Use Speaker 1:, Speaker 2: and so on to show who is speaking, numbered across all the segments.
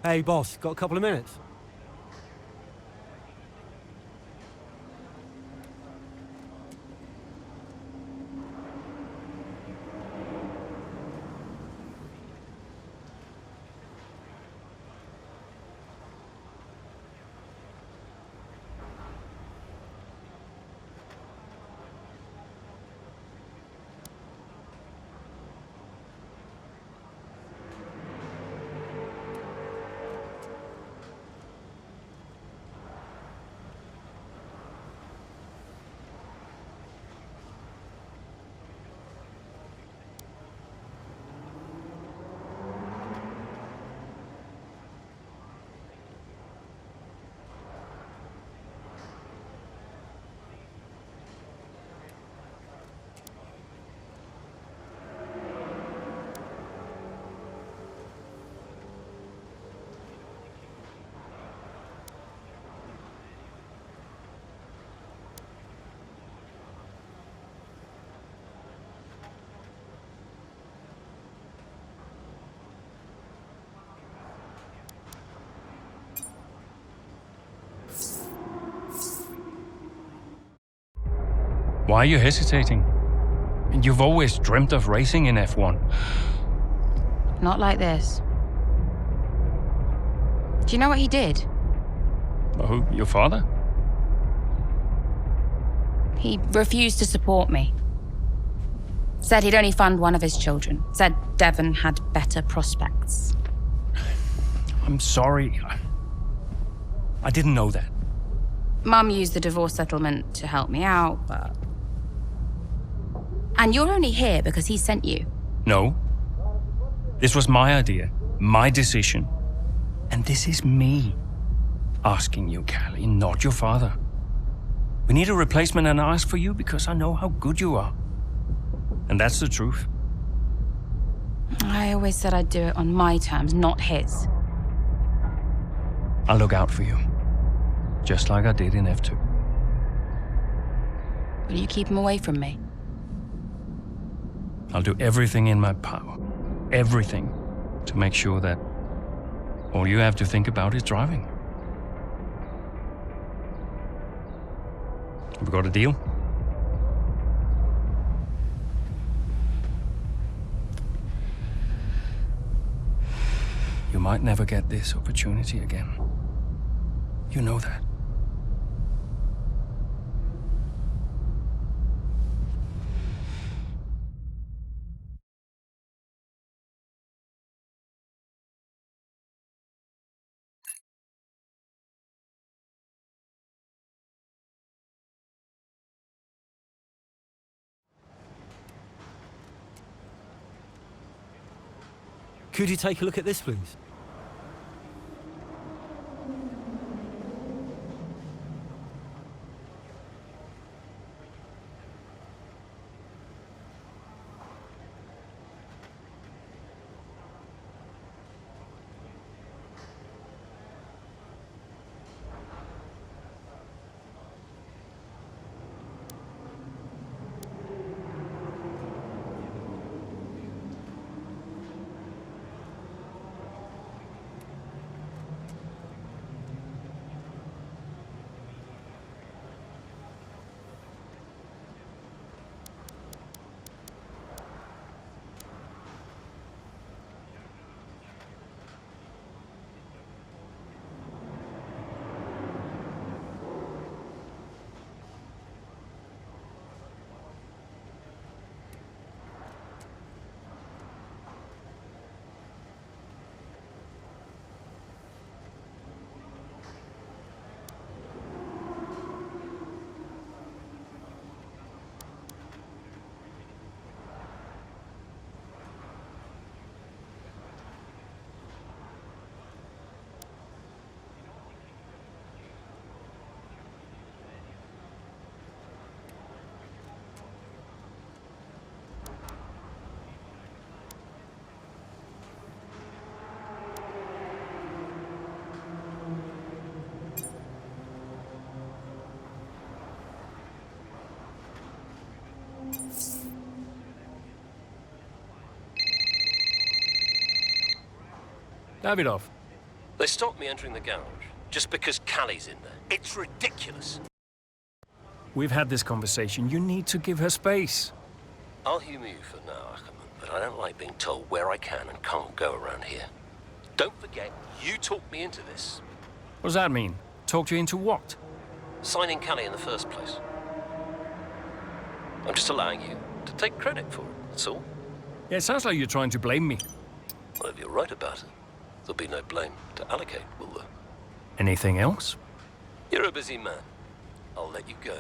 Speaker 1: Hey, boss, got a couple of minutes?
Speaker 2: Why are you hesitating? You've always dreamt of racing in F1.
Speaker 3: Not like this. Do you know what he did?
Speaker 2: Oh, your father?
Speaker 3: He refused to support me. Said he'd only fund one of his children. Said Devon had better prospects.
Speaker 2: I'm sorry. I didn't know that.
Speaker 3: Mum used the divorce settlement to help me out, but... And you're only here because he sent you.
Speaker 2: No. This was my idea, my decision. And this is me asking you, Callie, not your father. We need a replacement and I ask for you because I know how good you are. And that's the truth.
Speaker 3: I always said I'd do it on my terms, not his.
Speaker 2: I'll look out for you. Just like I did in F2.
Speaker 3: Will you keep him away from me?
Speaker 2: I'll do everything in my power. Everything. To make sure that all you have to think about is driving. Have we got a deal? You might never get this opportunity again. You know that.
Speaker 1: Could you take a look at this, please?
Speaker 4: Davidoff. They stopped me entering the garage just because Callie's in there. It's ridiculous.
Speaker 2: We've had this conversation. You need to give her space.
Speaker 4: I'll humour you for now, Ackerman, but I don't like being told where I can and can't go around here. Don't forget, you talked me into this.
Speaker 2: What does that mean? Talked you into what?
Speaker 4: Signing Callie in the first place. I'm just allowing you to take credit for it, that's all.
Speaker 2: Yeah, it sounds like you're trying to blame me.
Speaker 4: Well, if you're right about it, there'll be no blame to allocate, will there?
Speaker 2: Anything else?
Speaker 4: You're a busy man. I'll let you go.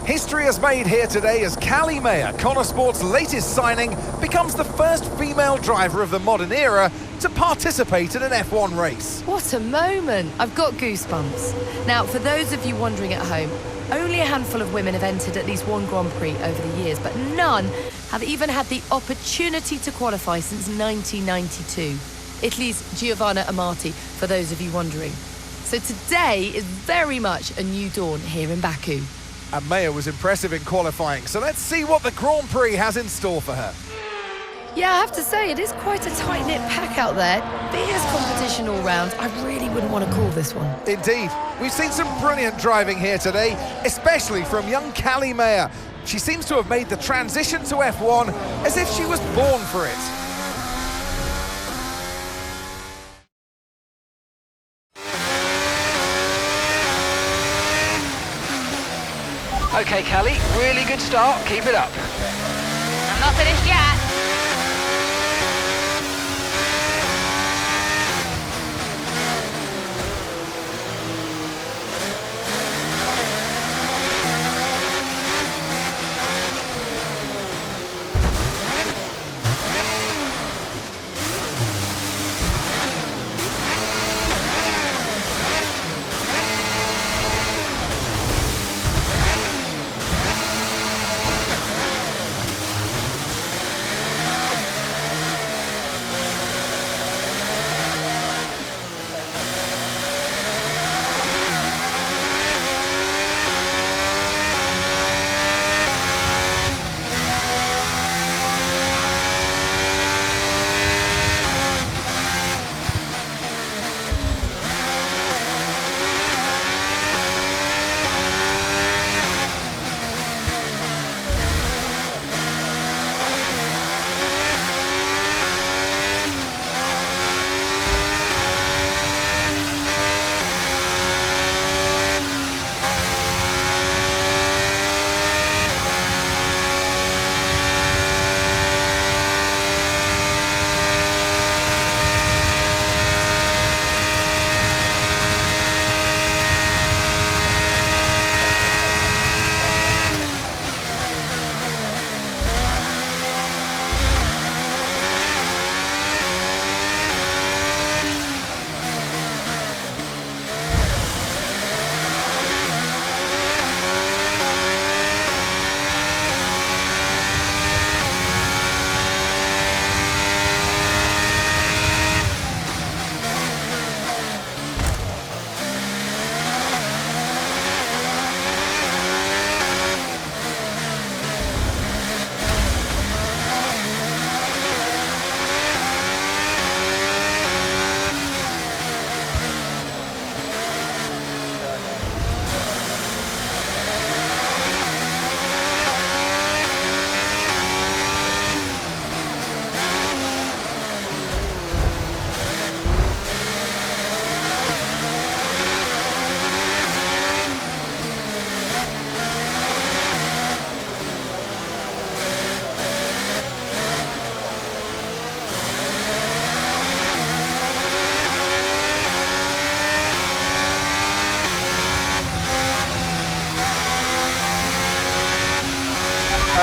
Speaker 5: History is made here today as CALLIE MAYER, KONNERSPORT's latest signing, becomes the first female driver of the modern era to participate in an F1 race.
Speaker 6: What a moment! I've got goosebumps. Now, for those of you wondering at home, only a handful of women have entered at least one Grand Prix over the years, but none have even had the opportunity to qualify since 1992. Italy's Giovanna Amati, for those of you wondering. So today is very much a new dawn here in Baku.
Speaker 5: And Mayer was impressive in qualifying, so let's see what the Grand Prix has in store for her.
Speaker 6: Yeah, I have to say, it is quite a tight-knit pack out there. Fierce competition all round. I really wouldn't want to call this one.
Speaker 5: Indeed. We've seen some brilliant driving here today, especially from young CALLIE MAYER. She seems to have made the transition to F1 as if she was born for it.
Speaker 7: Okay, Callie, really good start. Keep it up.
Speaker 3: I'm not finished yet.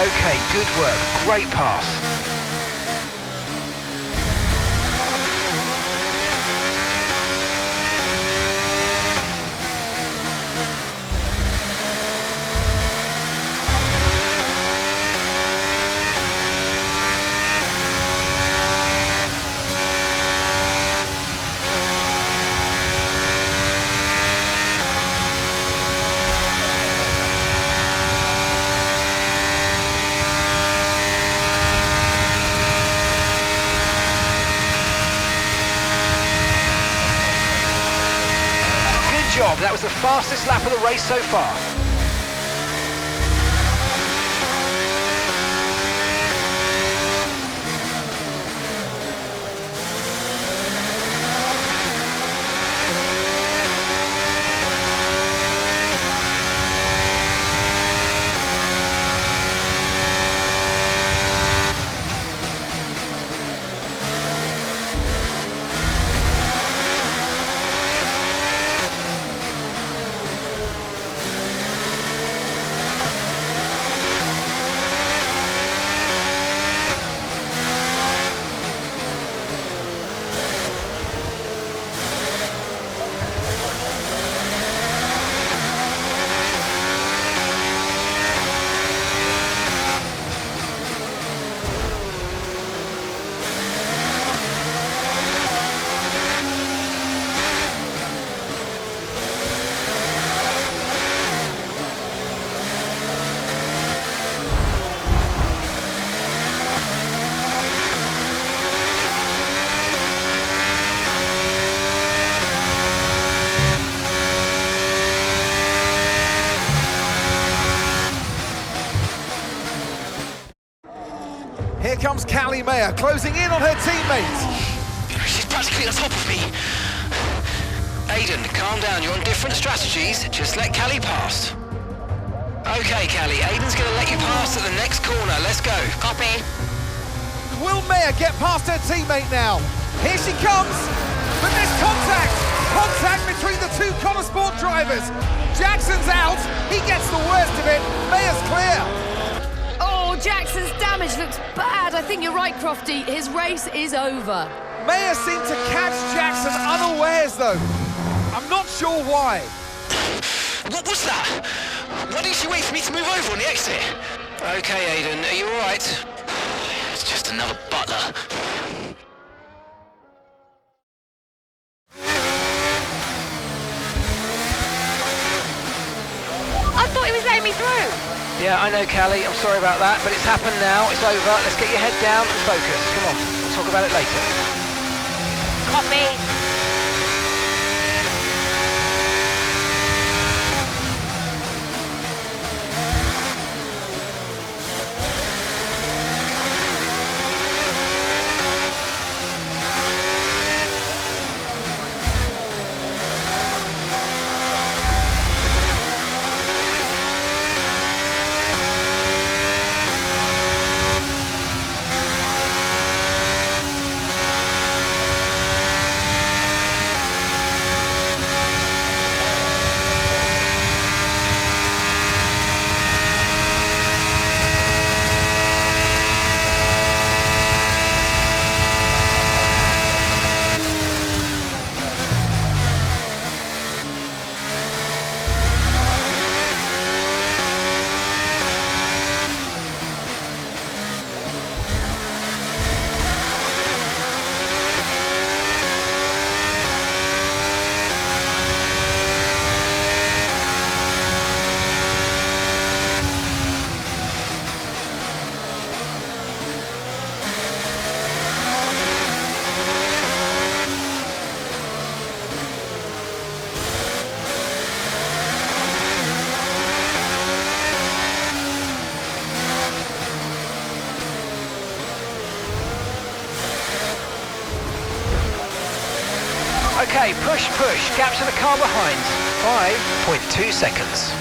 Speaker 7: Okay, good work. Great pass. Job. That was the fastest lap of the race so far.
Speaker 5: Here comes Callie Mayer closing in on her teammate.
Speaker 7: She's practically on top of me. Aiden, calm down. You're on different strategies. Just let Callie pass. Okay, Callie. Aiden's going to let you pass at the next corner. Let's go.
Speaker 3: Copy.
Speaker 5: Will Mayer get past her teammate now? Here she comes. But there's contact. Contact between the two KONNERSPORT drivers. Jackson's out. He gets the worst of it. Mayer's clear.
Speaker 6: Oh, Jackson's damage looks bad. I think you're right, Crofty. His race is over.
Speaker 5: Mayer seemed to catch Jackson unawares, though. I'm not sure why.
Speaker 7: What was that? Why didn't she wait for me to move over on the exit? Okay, Aiden. Are you all right? It's just another butler.
Speaker 3: I thought he was letting me through.
Speaker 7: Yeah, I know, Callie. I'm sorry about that, but it's happened now. It's over. Let's get your head down and focus. Come on. We'll talk about it later.
Speaker 3: Copy.
Speaker 7: Okay, push, push. Gap to the car behind. 5.2 seconds.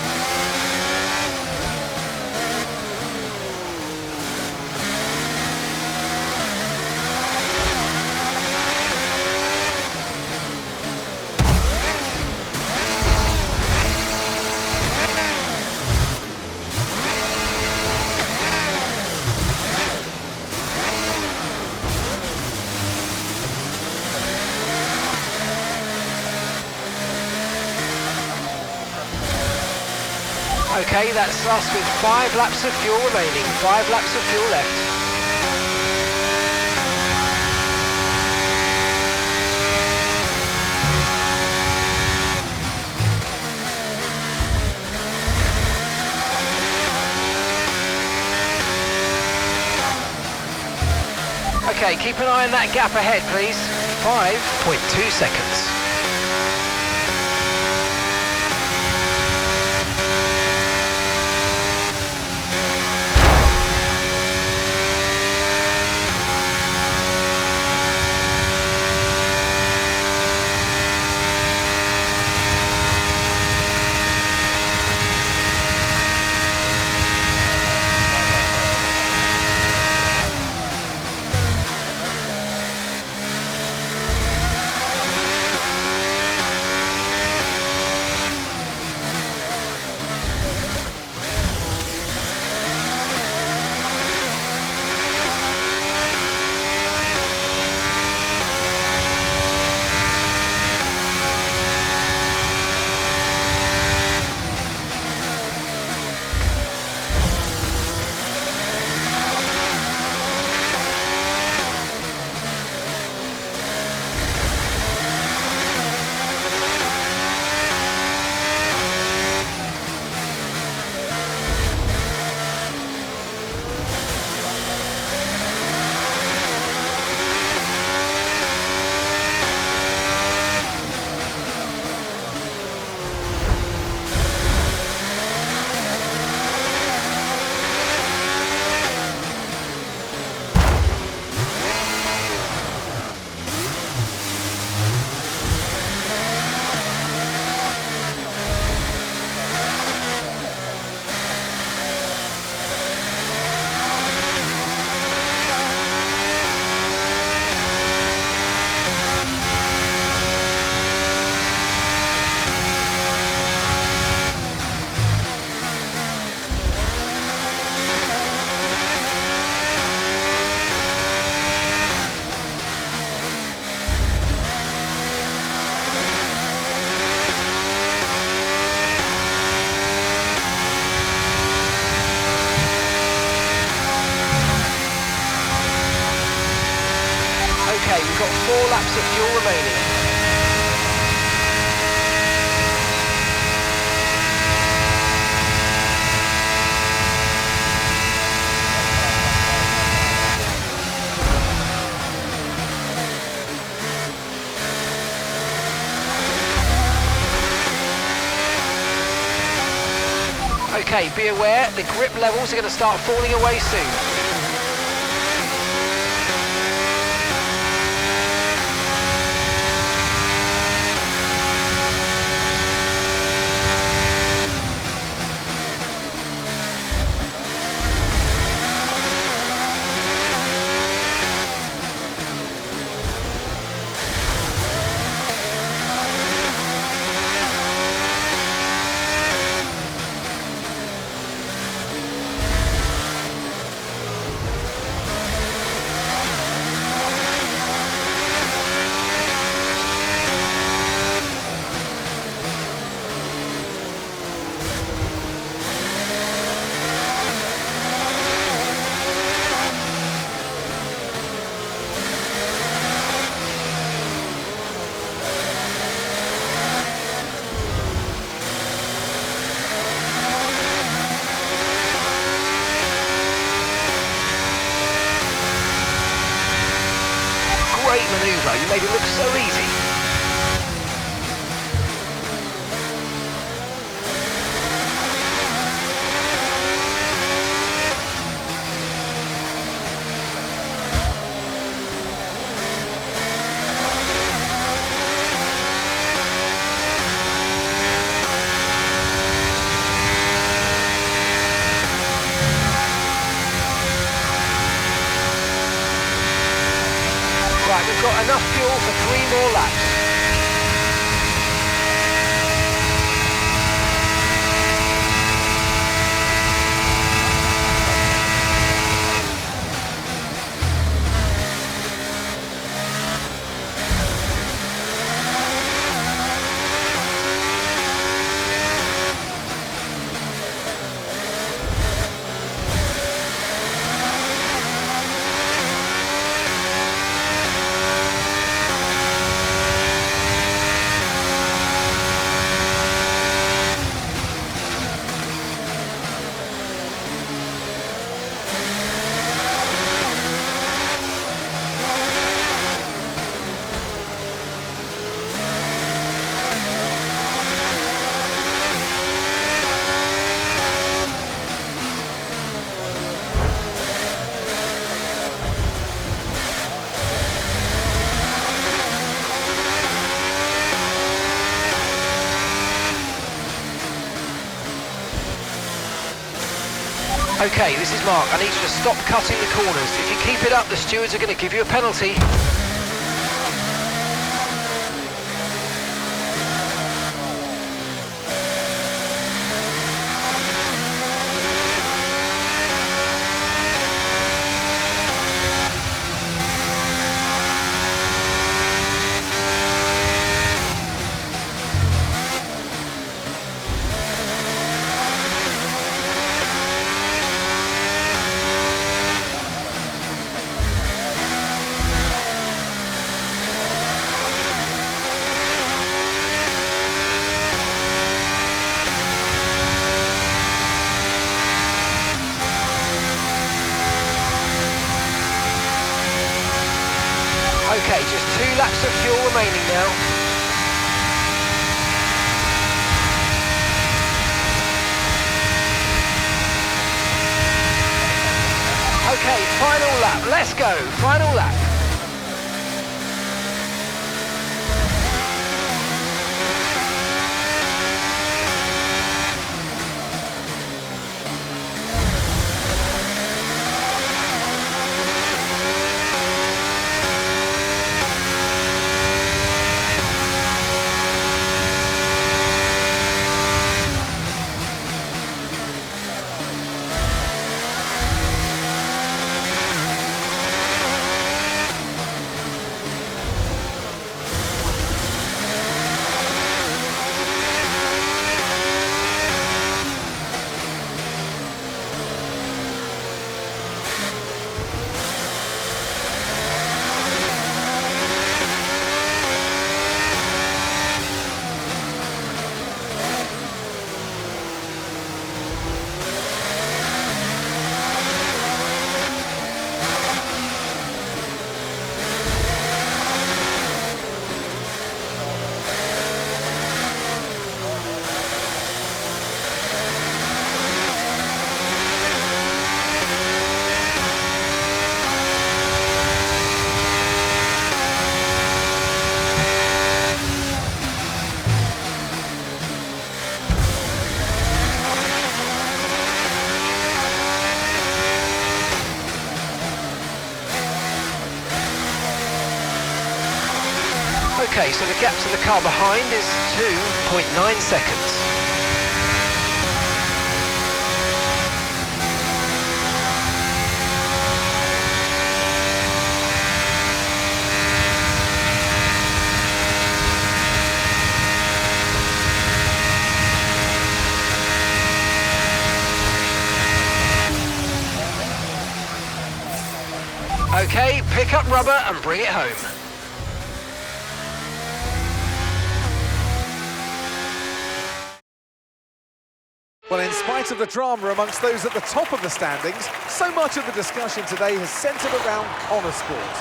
Speaker 7: Okay, that's us with 5 laps of fuel remaining. 5 laps of fuel left. Okay, keep an eye on that gap ahead, please. 5.2 seconds. Okay, we've got 4 laps of fuel remaining. Okay, be aware, the grip levels are going to start falling away soon. Great manoeuvre, you made it look so easy. Right, we've got enough fuel for 3 more laps. Okay, this is Mark. I need you to stop cutting the corners. If you keep it up, the stewards are going to give you a penalty. Okay, just 2 laps of fuel remaining now. Okay, final lap. Let's go. Final lap. Okay, so the gap to the car behind is 2.9 seconds. Okay, pick up rubber and bring it home.
Speaker 5: Well, in spite of the drama amongst those at the top of the standings, so much of the discussion today has centred around Konnersport.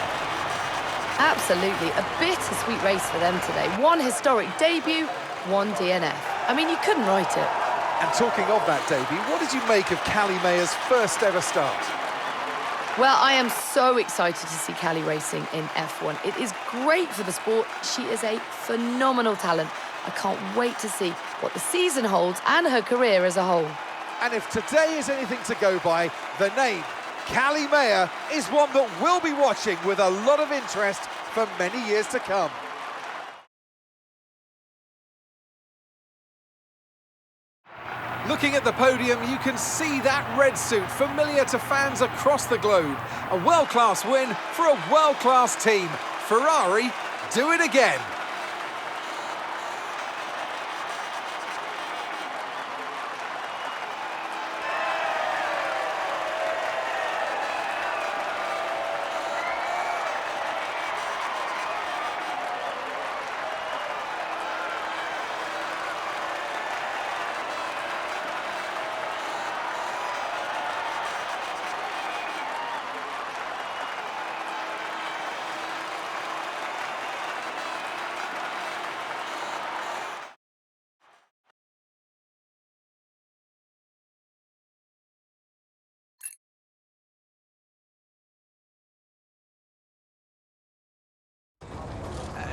Speaker 6: Absolutely, a bittersweet race for them today. One historic debut, one DNF. I mean, you couldn't write it.
Speaker 5: And talking of that debut, what did you make of Callie Mayer's first ever start?
Speaker 6: Well, I am so excited to see Callie racing in F1. It is great for the sport. She is a phenomenal talent. I can't wait to see what the season holds and her career as a whole.
Speaker 5: And if today is anything to go by, the name Callie Mayer is one that we'll be watching with a lot of interest for many years to come. Looking at the podium, you can see that red suit familiar to fans across the globe. A world-class win for a world-class team. Ferrari, do it again.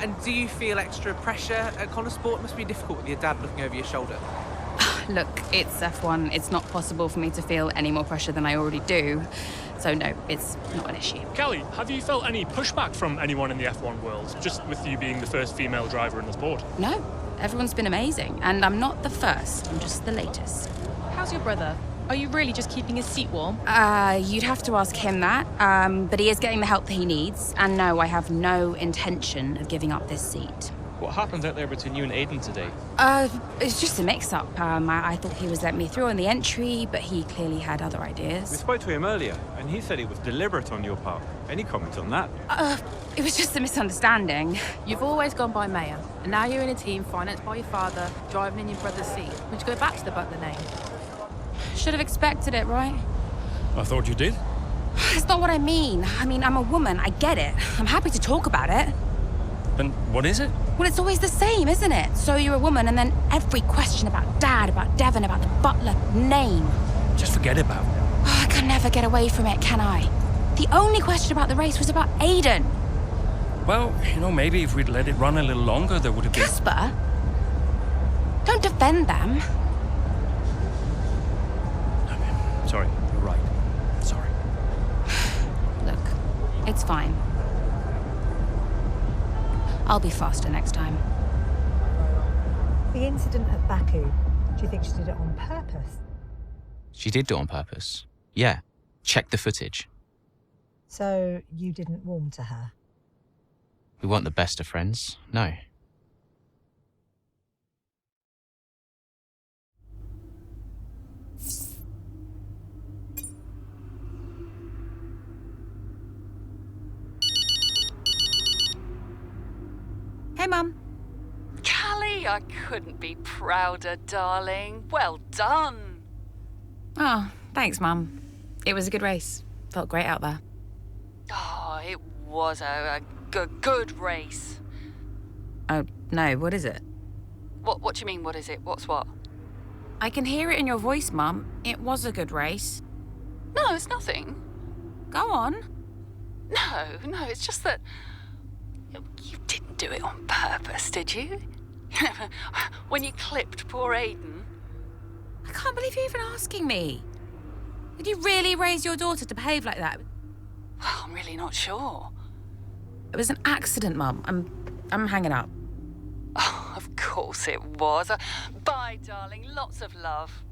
Speaker 8: And do you feel extra pressure at Konnersport? It must be difficult with your dad looking over your shoulder.
Speaker 3: Look, it's F1. It's not possible for me to feel any more pressure than I already do. So no, it's not an issue.
Speaker 8: Callie, have you felt any pushback from anyone in the F1 world, just with you being the first female driver in the sport?
Speaker 3: No, everyone's been amazing. And I'm not the first, I'm just the latest.
Speaker 9: How's your brother? Are you really just keeping his seat warm?
Speaker 3: You'd have to ask him that. But he is getting the help that he needs. And no, I have no intention of giving up this seat.
Speaker 10: What happened out there between you and Aiden today?
Speaker 3: It's just a mix-up. I thought he was letting me through on the entry, but he clearly had other
Speaker 11: We
Speaker 3: ideas.
Speaker 11: spoke to him earlier, and he said it was deliberate on your part. Any comment on that?
Speaker 3: It was just a misunderstanding.
Speaker 9: You've always gone by Mayer, and now you're in a team financed by your father, driving in your brother's seat. Would you go back to the Butler name?
Speaker 3: Should have expected it, right?
Speaker 2: I thought you did.
Speaker 3: That's not what I mean. I mean, I'm a woman, I get it. I'm happy to talk about it.
Speaker 2: Then what is it?
Speaker 3: Well, it's always the same, isn't it? So you're a woman, and then every question about Dad, about Devon, about the Butler name.
Speaker 2: Just forget about it.
Speaker 3: Oh, I can never get away from it, can I? The only question about the race was about Aiden.
Speaker 2: Well, maybe if we'd let it run a little longer, there would have been...
Speaker 3: Casper? Don't defend them.
Speaker 2: Sorry, you're right. Sorry.
Speaker 3: Look, it's fine. I'll be faster next time.
Speaker 12: The incident at Baku, do you think she did it on purpose?
Speaker 13: She did do it on purpose. Yeah. Check the footage.
Speaker 12: So you didn't warm to her?
Speaker 13: We weren't the best of friends, no.
Speaker 3: Hey, Mum.
Speaker 14: Callie, I couldn't be prouder, darling. Well done.
Speaker 3: Oh, thanks, Mum. It was a good race. Felt great out there.
Speaker 14: Oh, it was a good race.
Speaker 3: Oh, no, what is it?
Speaker 14: What do you mean, what is it? What's what?
Speaker 3: I can hear it in your voice, Mum. It was a good race.
Speaker 14: No, it's nothing.
Speaker 3: Go on.
Speaker 14: No, it's just that you didn't do it on purpose, did you? When you clipped poor Aiden.
Speaker 3: I can't believe you're even asking me. Did you really raise your daughter to behave like that?
Speaker 14: Well, I'm really not sure.
Speaker 3: It was an accident, Mum. I'm hanging up.
Speaker 14: Oh, of course it was. Bye, darling. Lots of love.